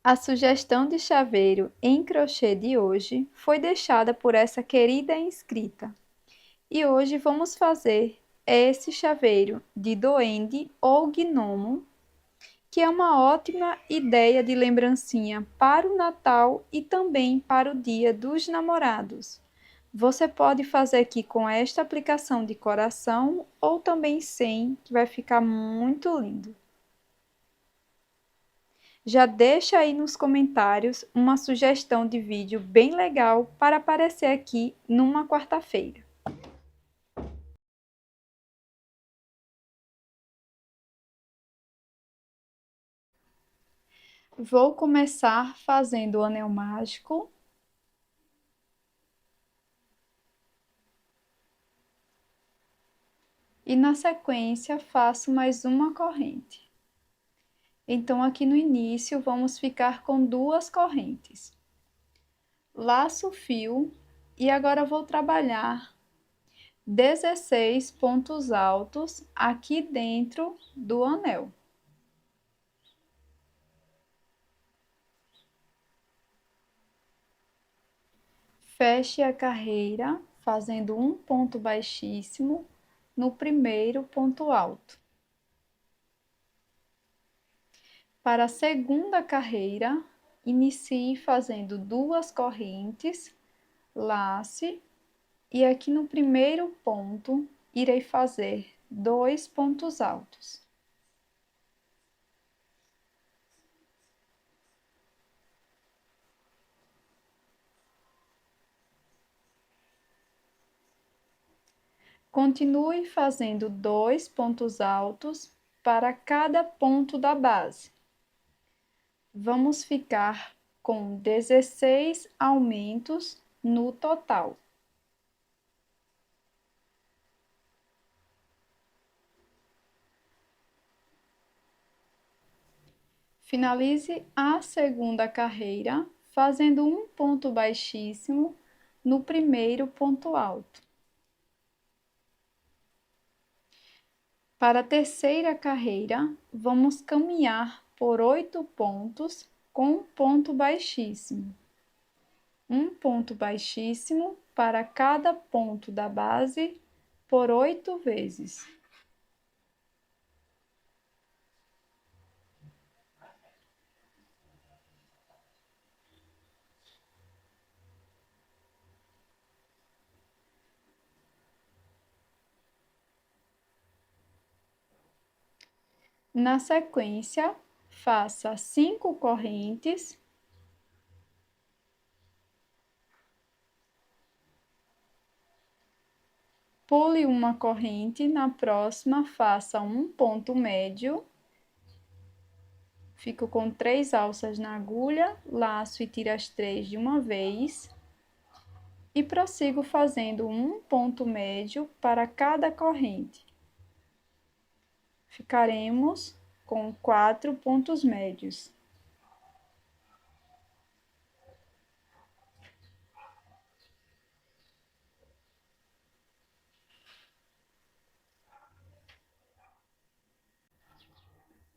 A sugestão de chaveiro em crochê de hoje foi deixada por essa querida inscrita. E hoje vamos fazer esse chaveiro de duende ou gnomo, que é uma ótima ideia de lembrancinha para o Natal e também para o Dia dos Namorados. Você pode fazer aqui com esta aplicação de coração ou também sem, que vai ficar muito lindo. Já deixa aí nos comentários uma sugestão de vídeo bem legal para aparecer aqui numa quarta-feira. Vou começar fazendo o anel mágico. E na sequência faço mais uma corrente. Então aqui no início vamos ficar com duas correntes. Laço o fio e agora vou trabalhar 16 pontos altos aqui dentro do anel. Feche a carreira fazendo um ponto baixíssimo no primeiro ponto alto. Para a segunda carreira, inicie fazendo duas correntes, lace, e aqui no primeiro ponto, irei fazer 2 pontos altos. Continue fazendo 2 pontos altos para cada ponto da base. Vamos ficar com 16 aumentos no total. Finalize a segunda carreira fazendo um ponto baixíssimo no primeiro ponto alto. Para a terceira carreira, vamos caminhar por 8 pontos com um ponto baixíssimo. Um ponto baixíssimo para cada ponto da base por 8 vezes. Na sequência, faça 5 correntes. Pule uma corrente, na próxima faça um ponto médio. Fico com 3 alças na agulha, laço e tiro as 3 de uma vez. E prossigo fazendo um ponto médio para cada corrente. Ficaremos com 4 pontos médios.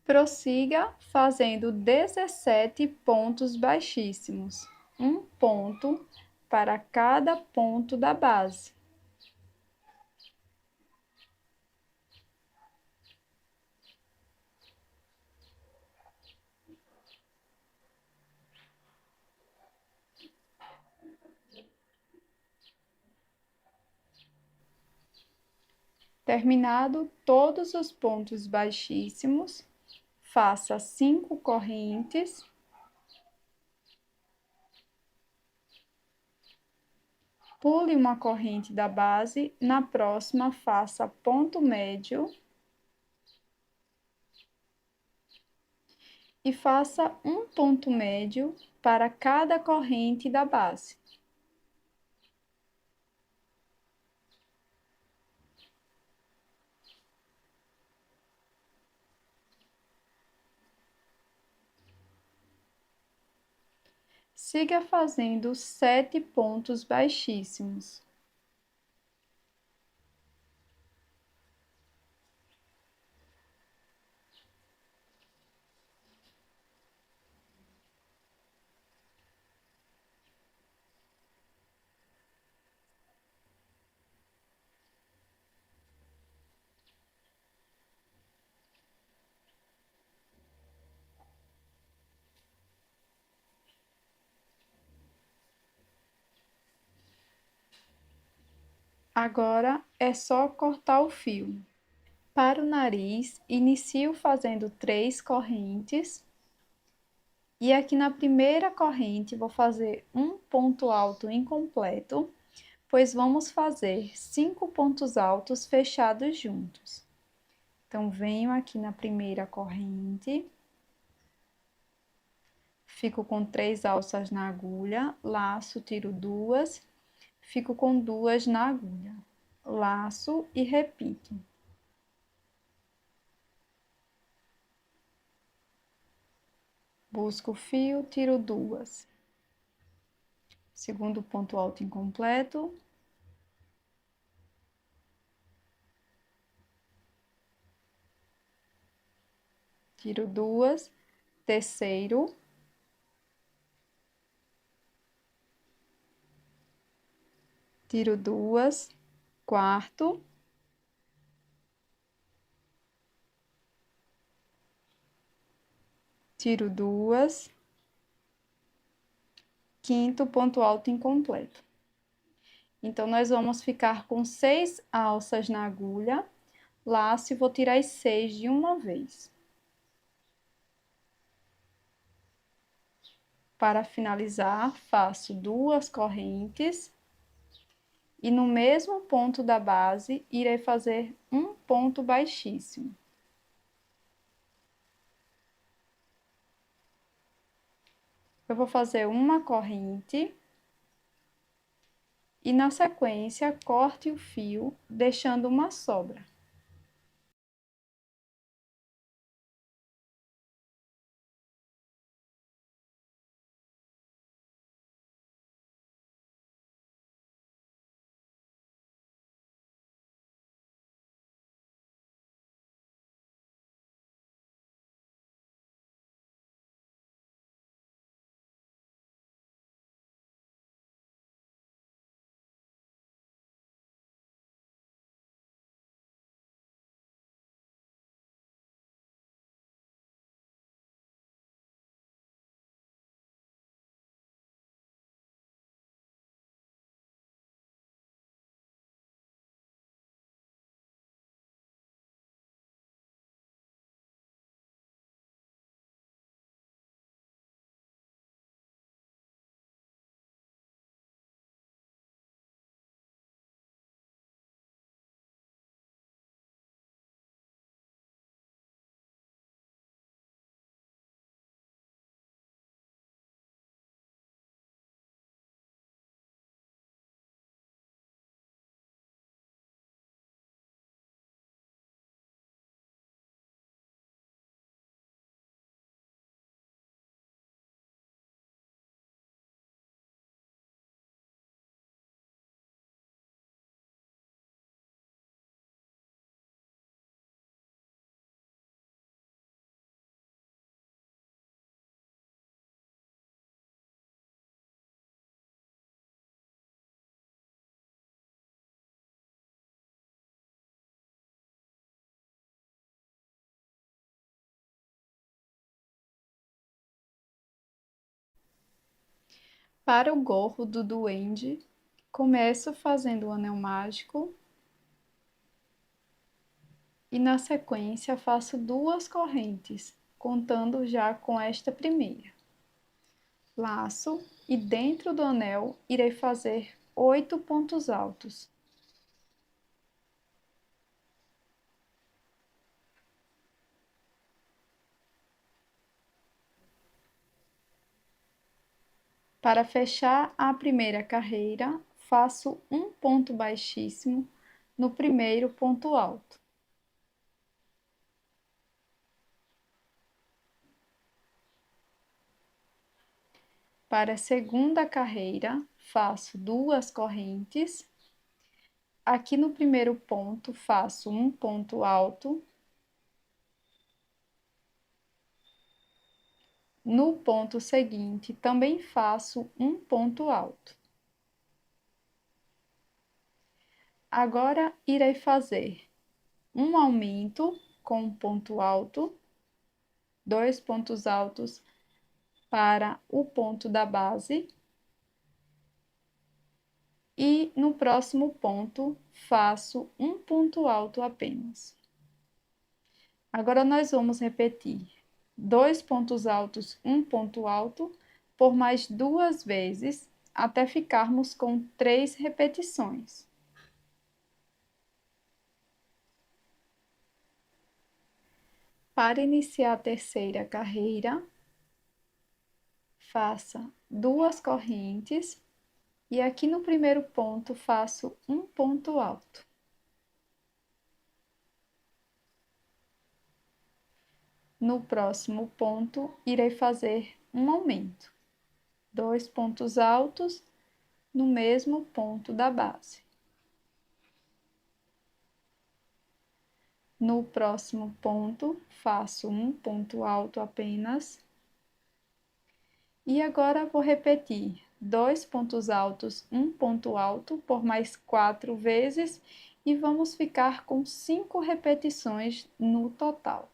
Prossiga fazendo 17 pontos baixíssimos, um ponto para cada ponto da base. Terminado todos os pontos baixíssimos, faça 5 correntes. Pule uma corrente da base, na próxima faça ponto médio. E faça um ponto médio para cada corrente da base. Siga fazendo 7 pontos baixíssimos. Agora é só cortar o fio. Para o nariz, inicio fazendo 3 correntes. E aqui na primeira corrente, vou fazer um ponto alto incompleto, pois vamos fazer 5 pontos altos fechados juntos. Então, venho aqui na primeira corrente, fico com 3 alças na agulha, laço, tiro 2, fico com 2 na agulha, laço e repito. Busco o fio, tiro 2. Segundo ponto alto incompleto. Tiro 2, terceiro. Tiro 2, quarto. Tiro 2, quinto ponto alto incompleto. Então, nós vamos ficar com 6 alças na agulha, laço e vou tirar as 6 de uma vez. Para finalizar, faço 2 correntes e no mesmo ponto da base, irei fazer um ponto baixíssimo. Eu vou fazer uma corrente e na sequência corte o fio, deixando uma sobra. Para o gorro do duende, começo fazendo o anel mágico e na sequência faço 2 correntes, contando já com esta primeira. Laço e dentro do anel irei fazer 8 pontos altos. Para fechar a primeira carreira, faço um ponto baixíssimo no primeiro ponto alto. Para a segunda carreira, faço 2 correntes. Aqui no primeiro ponto, faço um ponto alto. No ponto seguinte, também faço um ponto alto. Agora, irei fazer um aumento com um ponto alto, 2 pontos altos para o ponto da base. E no próximo ponto, faço um ponto alto apenas. Agora, nós vamos repetir 2 pontos altos, um ponto alto, por mais 2 vezes, até ficarmos com 3 repetições. Para iniciar a terceira carreira, faça 2 correntes e aqui no primeiro ponto faço um ponto alto. No próximo ponto, irei fazer um aumento, 2 pontos altos no mesmo ponto da base. No próximo ponto, faço um ponto alto apenas. E agora vou repetir 2 pontos altos, um ponto alto por mais 4 vezes e vamos ficar com 5 repetições no total.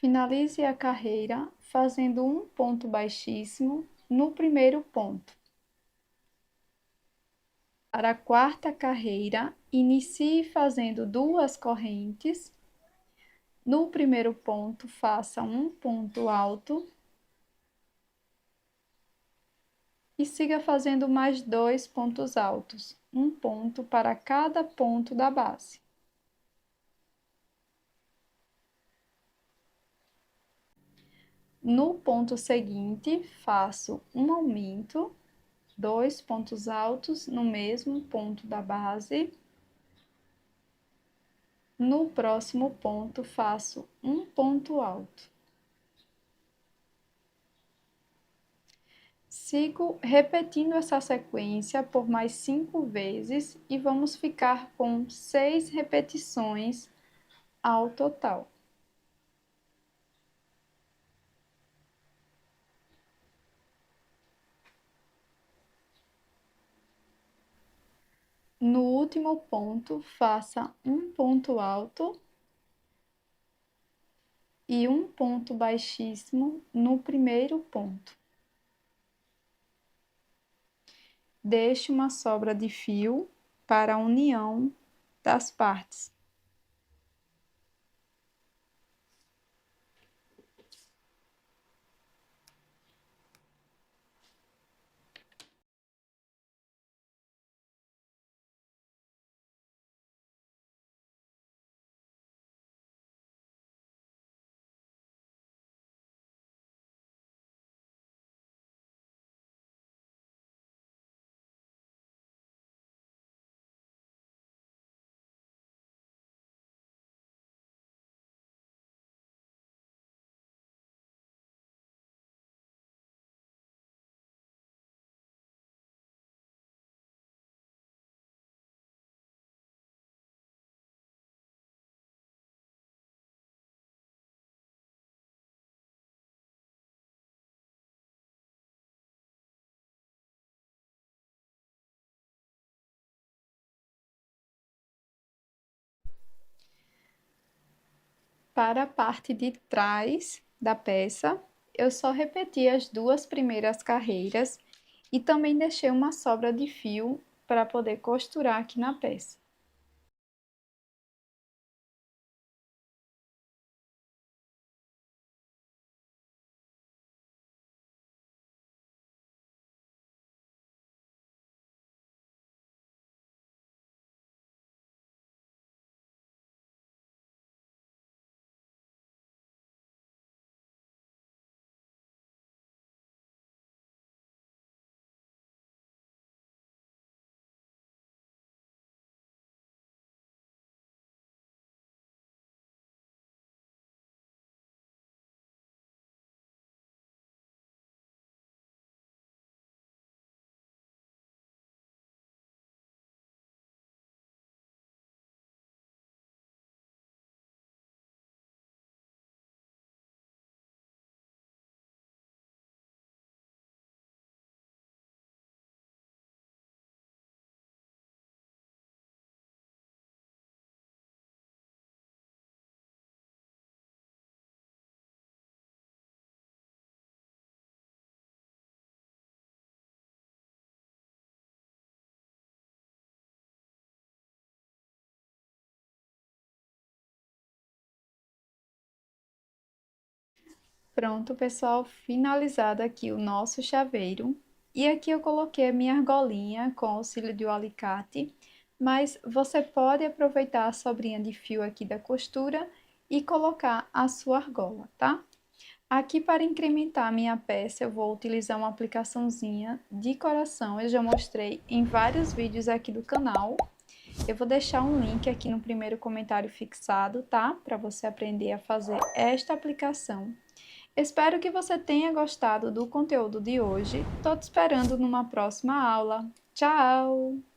Finalize a carreira fazendo um ponto baixíssimo no primeiro ponto. Para a quarta carreira, inicie fazendo 2 correntes. No primeiro ponto, faça um ponto alto e siga fazendo mais 2 pontos altos, um ponto para cada ponto da base. No ponto seguinte, faço um aumento, 2 pontos altos no mesmo ponto da base. No próximo ponto, faço um ponto alto. Sigo repetindo essa sequência por mais 5 vezes e vamos ficar com 6 repetições ao total. No último ponto, faça um ponto alto e um ponto baixíssimo no primeiro ponto. Deixe uma sobra de fio para a união das partes. Para a parte de trás da peça, eu só repeti as 2 primeiras carreiras e também deixei uma sobra de fio para poder costurar aqui na peça. Pronto, pessoal, finalizado aqui o nosso chaveiro. E aqui eu coloquei a minha argolinha com auxílio do alicate, mas você pode aproveitar a sobrinha de fio aqui da costura e colocar a sua argola, tá? Aqui para incrementar a minha peça eu vou utilizar uma aplicaçãozinha de coração, eu já mostrei em vários vídeos aqui do canal. Eu vou deixar um link aqui no primeiro comentário fixado, tá? Para você aprender a fazer esta aplicação. Espero que você tenha gostado do conteúdo de hoje. Tô te esperando numa próxima aula. Tchau!